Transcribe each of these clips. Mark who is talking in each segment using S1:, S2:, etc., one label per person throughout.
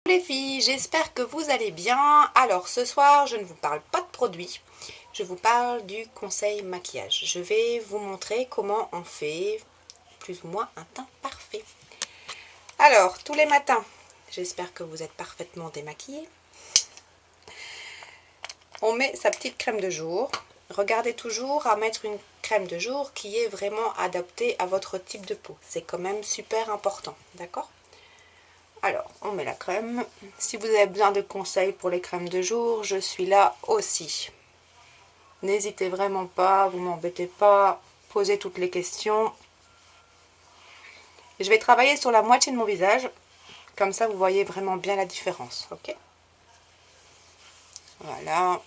S1: Les filles, j'espère que vous allez bien. Alors ce soir, je ne vous parle pas de produits, je vous parle du conseil maquillage. Je vais vous montrer comment on fait plus ou moins un teint parfait. Alors, tous les matins, j'espère que vous êtes parfaitement démaquillés. On met sa petite crème de jour. Regardez toujours à mettre une crème de jour qui est vraiment adaptée à votre type de peau. C'est quand même super important, d'accord ? Alors, on met la crème. Si vous avez besoin de conseils pour les crèmes de jour, je suis là aussi. N'hésitez vraiment pas, vous m'embêtez pas, posez toutes les questions. Je vais travailler sur la moitié de mon visage, comme ça vous voyez vraiment bien la différence, ok? Voilà.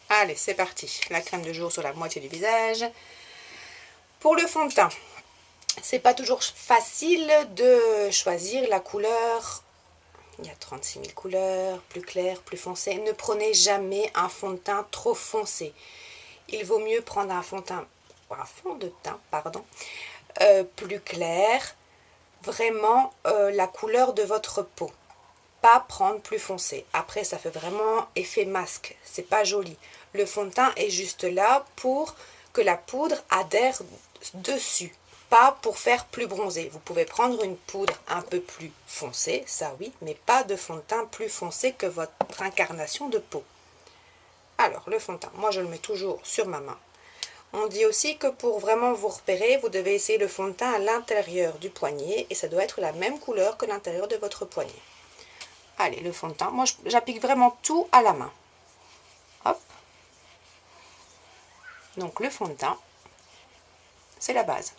S1: Allez, c'est parti. La crème de jour sur la moitié du visage. Pour le fond de teint, c'est pas toujours facile de choisir la couleur. Il y a 36 000 couleurs, plus clair, plus foncé. Ne prenez jamais un fond de teint trop foncé. Il vaut mieux prendre un fond de teint, plus clair, vraiment la couleur de votre peau. Pas prendre plus foncé. Après, ça fait vraiment effet masque. C'est pas joli. Le fond de teint est juste là pour que la poudre adhère dessus. Pas pour faire plus bronzé. Vous pouvez prendre une poudre un peu plus foncée, ça oui, mais pas de fond de teint plus foncé que votre incarnation de peau. Alors, le fond de teint, moi je le mets toujours sur ma main. On dit aussi que pour vraiment vous repérer, vous devez essayer le fond de teint à l'intérieur du poignet et ça doit être la même couleur que l'intérieur de votre poignet. Allez, le fond de teint, moi j'applique vraiment tout à la main. Hop. Donc le fond de teint, c'est la base.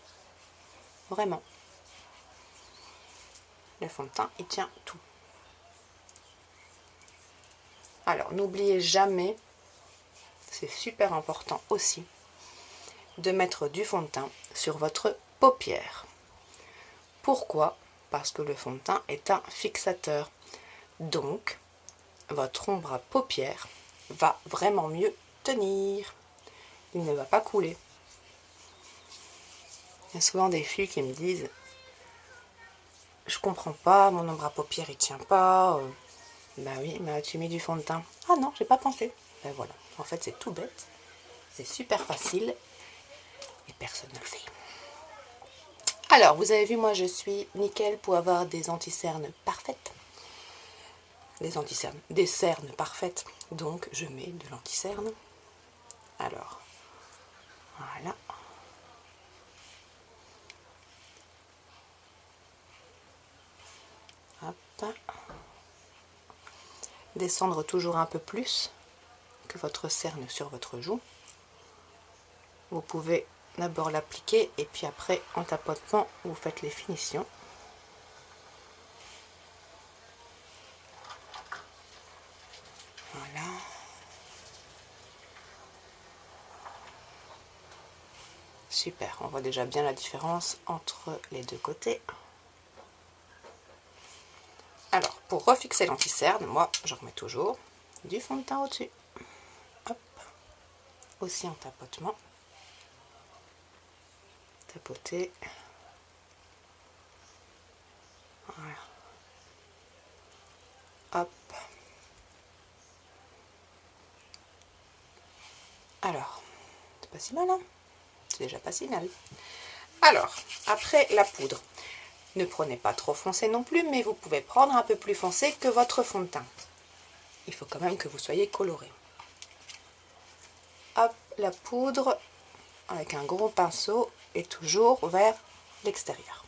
S1: Vraiment. Le fond de teint, il tient tout. Alors, n'oubliez jamais, c'est super important aussi, de mettre du fond de teint sur votre paupière. Pourquoi? Parce que le fond de teint est un fixateur. Donc, votre ombre à paupières va vraiment mieux tenir. Il ne va pas couler. Il y a souvent des filles qui me disent « Je comprends pas, mon ombre à paupières il tient pas. » Ben oui, mais as-tu mis du fond de teint? Ah non, j'ai pas pensé. Ben voilà, en fait c'est tout bête. C'est super facile et personne ne le fait. Alors, vous avez vu, moi je suis nickel pour avoir des anti-cernes parfaites. Des cernes parfaites. Donc, je mets de l'anti-cerne. Alors, voilà. Hop. Descendre toujours un peu plus que votre cerne sur votre joue. Vous pouvez d'abord l'appliquer et puis après, en tapotement, vous faites les finitions. Voilà. Super, on voit déjà bien la différence entre les deux côtés. Alors, pour refixer l'anti-cerne, moi, je remets toujours du fond de teint au-dessus. Hop. Aussi en tapotement. Tapoter. Voilà. Hop. Alors, c'est pas si mal, hein? C'est déjà pas si mal. Alors, après la poudre, ne prenez pas trop foncé non plus, mais vous pouvez prendre un peu plus foncé que votre fond de teint. Il faut quand même que vous soyez coloré. Hop, la poudre avec un gros pinceau et toujours vers l'extérieur.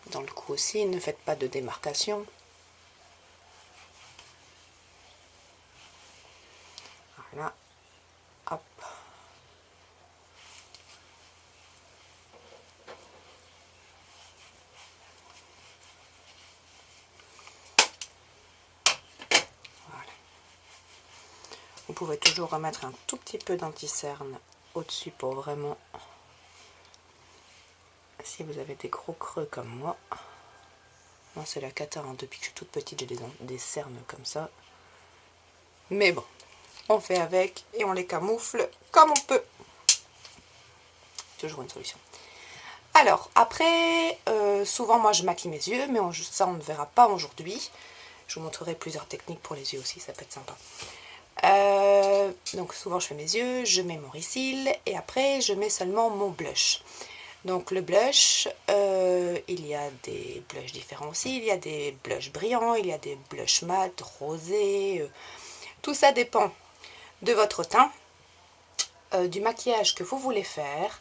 S1: Dans le cou aussi, ne faites pas de démarcation. Voilà. Hop. Voilà. Vous pouvez toujours remettre un tout petit peu d'anti-cerne au-dessus pour vraiment, si vous avez des gros creux comme moi. Moi c'est la cata, hein. Depuis que je suis toute petite, j'ai des cernes comme ça. Mais bon, on fait avec et on les camoufle comme on peut. toujours une solution. Alors, après, souvent moi je maquille mes yeux, mais ça on ne verra pas aujourd'hui. Je vous montrerai plusieurs techniques pour les yeux aussi, ça peut être sympa. Donc souvent je fais mes yeux, je mets mon risil et après je mets seulement mon blush. Donc le blush, il y a des blushs différents aussi, il y a des blushs brillants, il y a des blushs mat, rosés, tout ça dépend de votre teint, du maquillage que vous voulez faire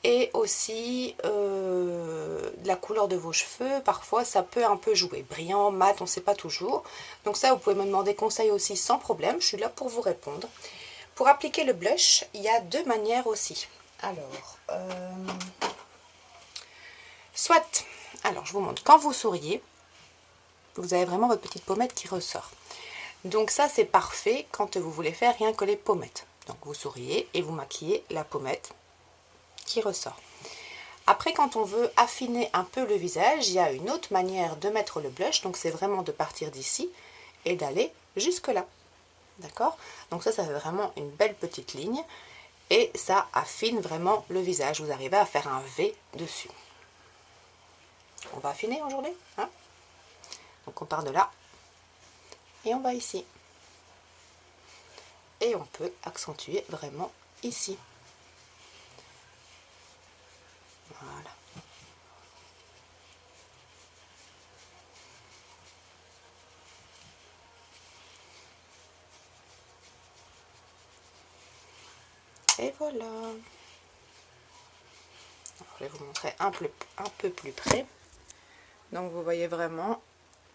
S1: et aussi de la couleur de vos cheveux. Parfois ça peut un peu jouer, brillant, mat, on ne sait pas toujours. Donc ça vous pouvez me demander conseil aussi sans problème, je suis là pour vous répondre. Pour appliquer le blush, il y a deux manières aussi. Alors, alors je vous montre, quand vous souriez, vous avez vraiment votre petite pommette qui ressort. Donc ça c'est parfait quand vous voulez faire rien que les pommettes. Donc vous souriez et vous maquillez la pommette qui ressort. Après, quand on veut affiner un peu le visage, il y a une autre manière de mettre le blush. Donc c'est vraiment de partir d'ici et d'aller jusque là. D'accord? Donc ça fait vraiment une belle petite ligne. Et ça affine vraiment le visage. Vous arrivez à faire un V dessus. On va affiner aujourd'hui, hein? Donc on part de là. Et on va ici. Et on peut accentuer vraiment ici. Voilà. Et voilà. Alors, je vais vous montrer un peu plus près. Donc vous voyez vraiment,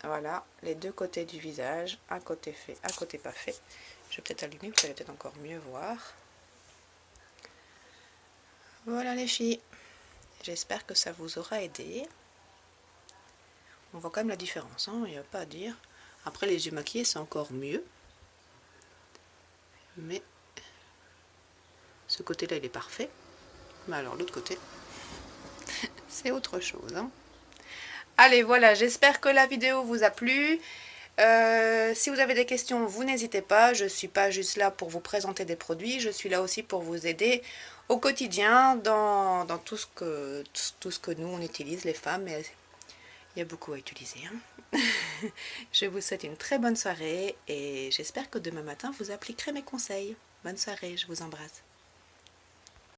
S1: voilà, les deux côtés du visage, un côté fait, un côté pas fait. Je vais peut-être allumer, vous allez peut-être encore mieux voir. Voilà les filles, j'espère que ça vous aura aidé. On voit quand même la différence, hein, il n'y a pas à dire. Après les yeux maquillés c'est encore mieux. Mais ce côté-là il est parfait. Mais alors l'autre côté, c'est autre chose, hein. Allez, voilà, j'espère que la vidéo vous a plu. Si vous avez des questions, vous n'hésitez pas. Je ne suis pas juste là pour vous présenter des produits. Je suis là aussi pour vous aider au quotidien dans tout ce que nous, on utilise, les femmes. Et il y a beaucoup à utiliser, hein. Je vous souhaite une très bonne soirée et j'espère que demain matin, vous appliquerez mes conseils. Bonne soirée, je vous embrasse.